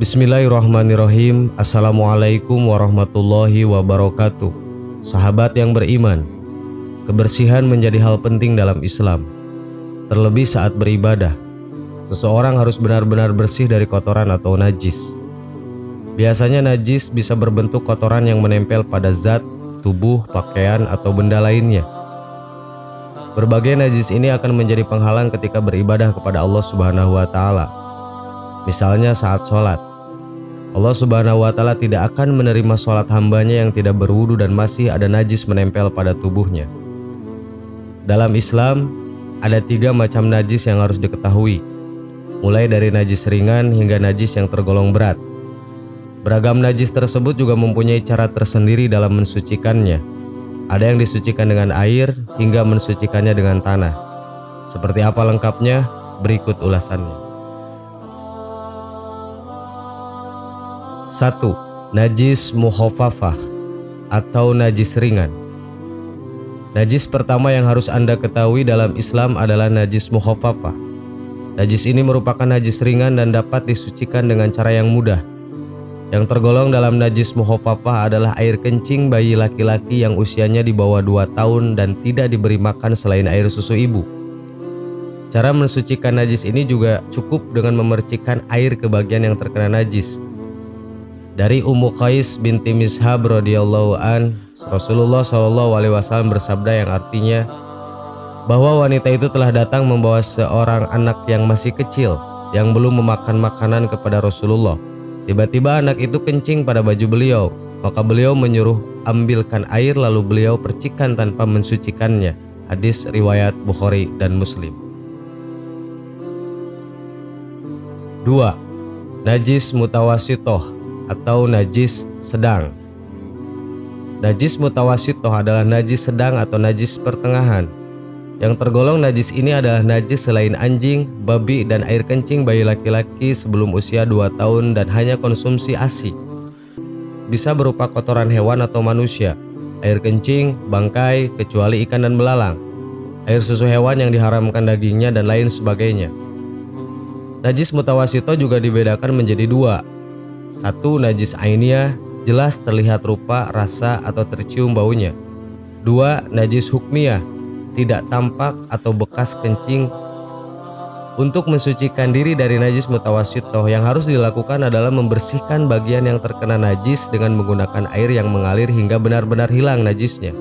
Bismillahirrahmanirrahim. Assalamualaikum warahmatullahi wabarakatuh. Sahabat yang beriman, kebersihan menjadi hal penting dalam Islam. Terlebih saat beribadah, seseorang harus benar-benar bersih dari kotoran atau najis. Biasanya najis bisa berbentuk kotoran yang menempel pada zat, tubuh, pakaian, atau benda lainnya. Berbagai najis ini akan menjadi penghalang ketika beribadah kepada Allah Subhanahu wa Ta'ala. Misalnya saat sholat, Allah Subhanahu wa Ta'ala tidak akan menerima sholat hambanya yang tidak berwudu dan masih ada najis menempel pada tubuhnya. Dalam Islam, ada 3 macam najis yang harus diketahui, mulai dari najis ringan hingga najis yang tergolong berat. Beragam najis tersebut juga mempunyai cara tersendiri dalam mensucikannya. Ada yang disucikan dengan air hingga mensucikannya dengan tanah. Seperti apa lengkapnya? Berikut ulasannya. 1. Najis mukhafafah atau najis ringan. Najis pertama yang harus Anda ketahui dalam Islam adalah najis mukhafafah. Najis ini merupakan najis ringan dan dapat disucikan dengan cara yang mudah. Yang tergolong dalam najis mukhafafah adalah air kencing bayi laki-laki yang usianya di bawah 2 tahun dan tidak diberi makan selain air susu ibu. Cara mensucikan najis ini juga cukup dengan memercikkan air ke bagian yang terkena najis. Dari Ummu Qais binti Mishab radhiyallahu an, Rasulullah SAW bersabda yang artinya bahwa wanita itu telah datang membawa seorang anak yang masih kecil yang belum memakan makanan kepada Rasulullah. Tiba-tiba anak itu kencing pada baju beliau, maka beliau menyuruh ambilkan air lalu beliau percikan tanpa mensucikannya. Hadis riwayat Bukhari dan Muslim. 2. Najis mutawasitoh atau najis sedang. Najis mutawasitoh adalah najis sedang atau najis pertengahan. Yang tergolong najis ini adalah najis selain anjing, babi, dan air kencing bayi laki-laki sebelum usia 2 tahun dan hanya konsumsi ASI. Bisa berupa kotoran hewan atau manusia, air kencing, bangkai, kecuali ikan dan belalang, air susu hewan yang diharamkan dagingnya, dan lain sebagainya. Najis mutawasitoh juga dibedakan menjadi 2. 1. Najis ainiyah, jelas terlihat rupa, rasa, atau tercium baunya. 2. Najis hukmiyah, tidak tampak atau bekas kencing. Untuk mensucikan diri dari najis mutawasitoh, yang harus dilakukan adalah membersihkan bagian yang terkena najis dengan menggunakan air yang mengalir hingga benar-benar hilang najisnya.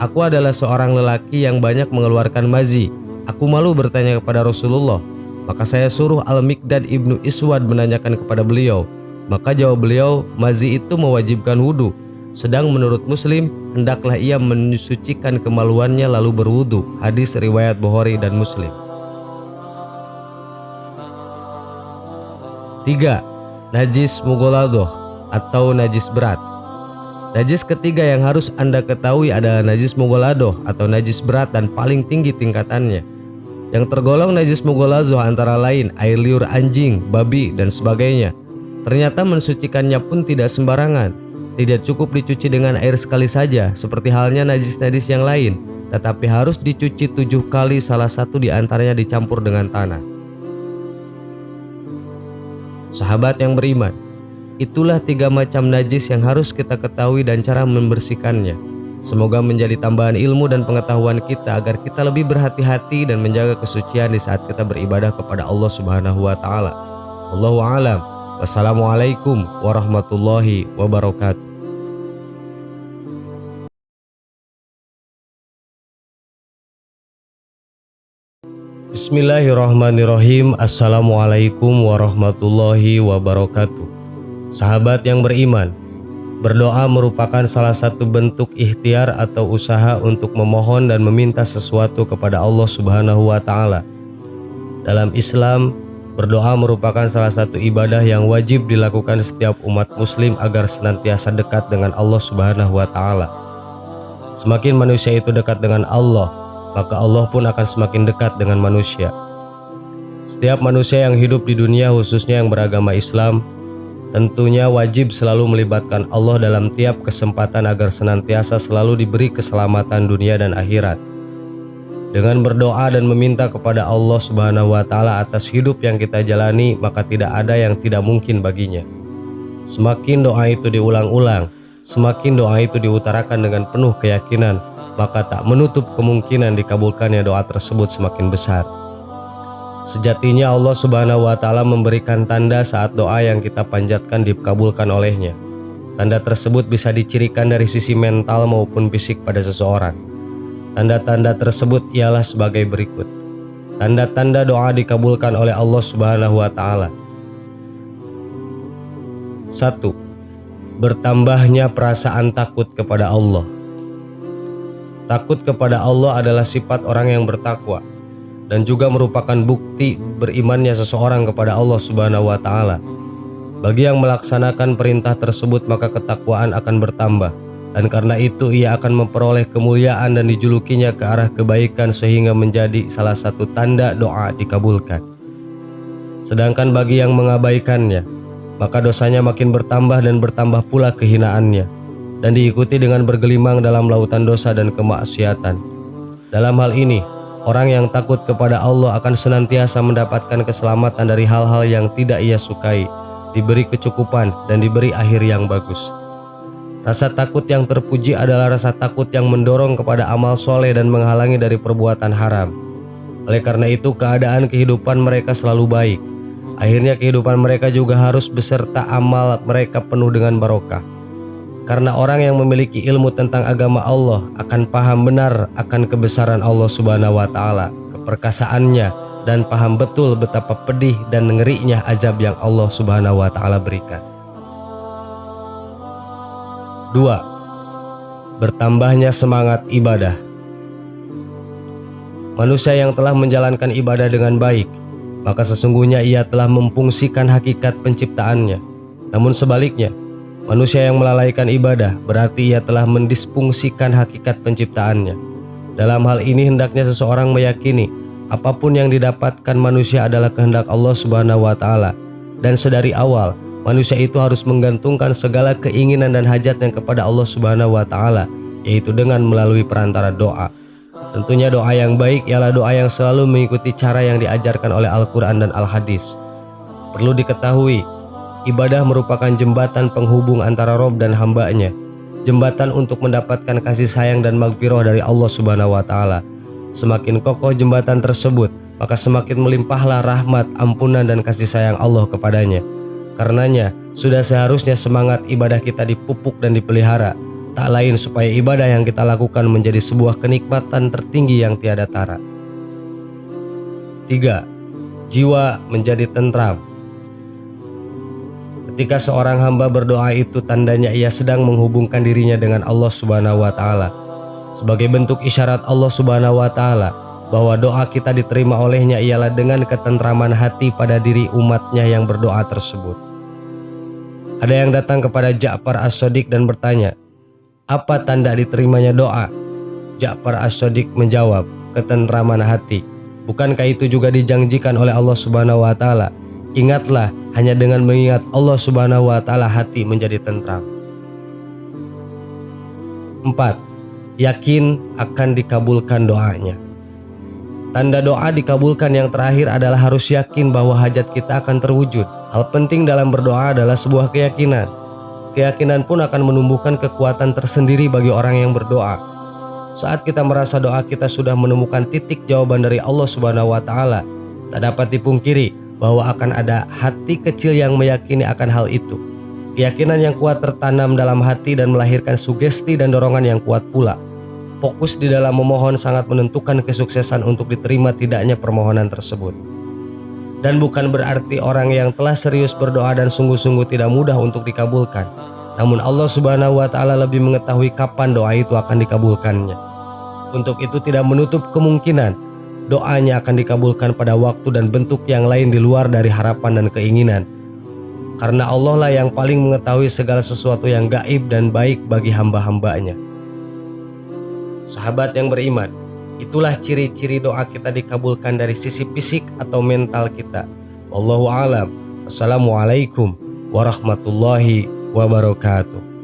Aku adalah seorang lelaki yang banyak mengeluarkan mazi. Aku malu bertanya kepada Rasulullah. Maka saya suruh Al-Miqdad ibnu Iswad menanyakan kepada beliau. Maka jawab beliau, mazi itu mewajibkan wudu. Sedang menurut Muslim, hendaklah ia mensucikan kemaluannya lalu berwudu. Hadis riwayat Bukhari dan Muslim. 3. Najis mughaladoh atau najis berat. Najis ketiga yang harus Anda ketahui adalah najis mughaladoh atau najis berat dan paling tinggi tingkatannya. Yang tergolong najis mughaladoh antara lain air liur anjing, babi, dan sebagainya. Ternyata mensucikannya pun tidak sembarangan. Tidak cukup dicuci dengan air sekali saja seperti halnya najis-najis yang lain, tetapi harus dicuci 7 kali, salah satu di antaranya dicampur dengan tanah. Sahabat yang beriman, itulah 3 macam najis yang harus kita ketahui dan cara membersihkannya. Semoga menjadi tambahan ilmu dan pengetahuan kita agar kita lebih berhati-hati dan menjaga kesucian di saat kita beribadah kepada Allah Subhanahu wa Ta'ala. Wallahu a'lam. Wassalamualaikum warahmatullahi wabarakatuh. Bismillahirrahmanirrahim. Assalamualaikum warahmatullahi wabarakatuh. Sahabat yang beriman, berdoa merupakan salah satu bentuk ikhtiar atau usaha untuk memohon dan meminta sesuatu kepada Allah Subhanahu wa Ta'ala. Dalam Islam, berdoa merupakan salah satu ibadah yang wajib dilakukan setiap umat muslim agar senantiasa dekat dengan Allah Subhanahu wa Ta'ala. Semakin manusia itu dekat dengan Allah, maka Allah pun akan semakin dekat dengan manusia. Setiap manusia yang hidup di dunia, khususnya yang beragama Islam, tentunya wajib selalu melibatkan Allah dalam tiap kesempatan agar senantiasa selalu diberi keselamatan dunia dan akhirat. Dengan berdoa dan meminta kepada Allah Subhanahu wa Ta'ala atas hidup yang kita jalani, maka tidak ada yang tidak mungkin baginya. Semakin doa itu diulang-ulang, semakin doa itu diutarakan dengan penuh keyakinan, maka tak menutup kemungkinan dikabulkannya doa tersebut semakin besar. Sejatinya Allah Subhanahu wa Ta'ala memberikan tanda saat doa yang kita panjatkan dikabulkan olehnya. Tanda tersebut bisa dicirikan dari sisi mental maupun fisik pada seseorang. Tanda-tanda tersebut ialah sebagai berikut. Tanda-tanda doa dikabulkan oleh Allah Subhanahu wa Ta'ala. 1. Bertambahnya perasaan takut kepada Allah. Takut kepada Allah adalah sifat orang yang bertakwa dan juga merupakan bukti berimannya seseorang kepada Allah Subhanahu wa Ta'ala. Bagi yang melaksanakan perintah tersebut, maka ketakwaan akan bertambah, dan karena itu ia akan memperoleh kemuliaan dan dijulukinya ke arah kebaikan sehingga menjadi salah satu tanda doa dikabulkan. Sedangkan bagi yang mengabaikannya, maka dosanya makin bertambah dan bertambah pula kehinaannya, dan diikuti dengan bergelimang dalam lautan dosa dan kemaksiatan. Dalam hal ini, orang yang takut kepada Allah akan senantiasa mendapatkan keselamatan dari hal-hal yang tidak ia sukai, diberi kecukupan dan diberi akhir yang bagus. Rasa takut yang terpuji adalah rasa takut yang mendorong kepada amal soleh dan menghalangi dari perbuatan haram. Oleh karena itu, keadaan kehidupan mereka selalu baik. Akhirnya kehidupan mereka juga harus beserta amal mereka penuh dengan barokah. Karena orang yang memiliki ilmu tentang agama Allah akan paham benar akan kebesaran Allah Subhanahu wa Ta'ala, keperkasaannya, dan paham betul betapa pedih dan ngerinya azab yang Allah Subhanahu wa Ta'ala berikan. 2. Bertambahnya semangat ibadah. Manusia yang telah menjalankan ibadah dengan baik, maka sesungguhnya ia telah memfungsikan hakikat penciptaannya. Namun sebaliknya, manusia yang melalaikan ibadah berarti ia telah mendisfungsikan hakikat penciptaannya. Dalam hal ini hendaknya seseorang meyakini apapun yang didapatkan manusia adalah kehendak Allah Subhanahu wa Ta'ala, dan sedari awal manusia itu harus menggantungkan segala keinginan dan hajatnya kepada Allah Subhanahu wa Ta'ala, yaitu dengan melalui perantara doa. Tentunya doa yang baik ialah doa yang selalu mengikuti cara yang diajarkan oleh Al-Quran dan Al-Hadis. Perlu diketahui, ibadah merupakan jembatan penghubung antara Rob dan hambanya, jembatan untuk mendapatkan kasih sayang dan magfirah dari Allah Subhanahu wa Ta'ala. Semakin kokoh jembatan tersebut, maka semakin melimpahlah rahmat, ampunan, dan kasih sayang Allah kepadanya. Karenanya, sudah seharusnya semangat ibadah kita dipupuk dan dipelihara, tak lain supaya ibadah yang kita lakukan menjadi sebuah kenikmatan tertinggi yang tiada tara. 3. Jiwa menjadi tentram. Ketika seorang hamba berdoa, itu tandanya ia sedang menghubungkan dirinya dengan Allah Subhanahu wa Ta'ala. Sebagai bentuk isyarat Allah Subhanahu wa Ta'ala bahwa doa kita diterima olehnya ialah dengan ketentraman hati pada diri umatnya yang berdoa tersebut. Ada yang datang kepada Ja'far As-Shadiq dan bertanya, apa tanda diterimanya doa? Ja'far As-Shadiq menjawab, ketentraman hati. Bukankah itu juga dijanjikan oleh Allah Subhanahu wa Ta'ala? Ingatlah, hanya dengan mengingat Allah Subhanahu wa Ta'ala hati menjadi tentram. 4. Yakin akan dikabulkan doanya. Tanda doa dikabulkan yang terakhir adalah harus yakin bahwa hajat kita akan terwujud. Hal penting dalam berdoa adalah sebuah keyakinan. Keyakinan pun akan menumbuhkan kekuatan tersendiri bagi orang yang berdoa. Saat kita merasa doa kita sudah menemukan titik jawaban dari Allah Subhanahu wa Ta'ala, tak dapat dipungkiri bahwa akan ada hati kecil yang meyakini akan hal itu. Keyakinan yang kuat tertanam dalam hati dan melahirkan sugesti dan dorongan yang kuat pula. Fokus di dalam memohon sangat menentukan kesuksesan untuk diterima tidaknya permohonan tersebut. Dan bukan berarti orang yang telah serius berdoa dan sungguh-sungguh tidak mudah untuk dikabulkan. Namun Allah Subhanahu wa Ta'ala lebih mengetahui kapan doa itu akan dikabulkannya. Untuk itu tidak menutup kemungkinan doanya akan dikabulkan pada waktu dan bentuk yang lain di luar dari harapan dan keinginan. Karena Allah lah yang paling mengetahui segala sesuatu yang gaib dan baik bagi hamba-hambanya. Sahabat yang beriman, itulah ciri-ciri doa kita dikabulkan dari sisi fisik atau mental kita. Wallahu a'lam. Assalamualaikum warahmatullahi wabarakatuh.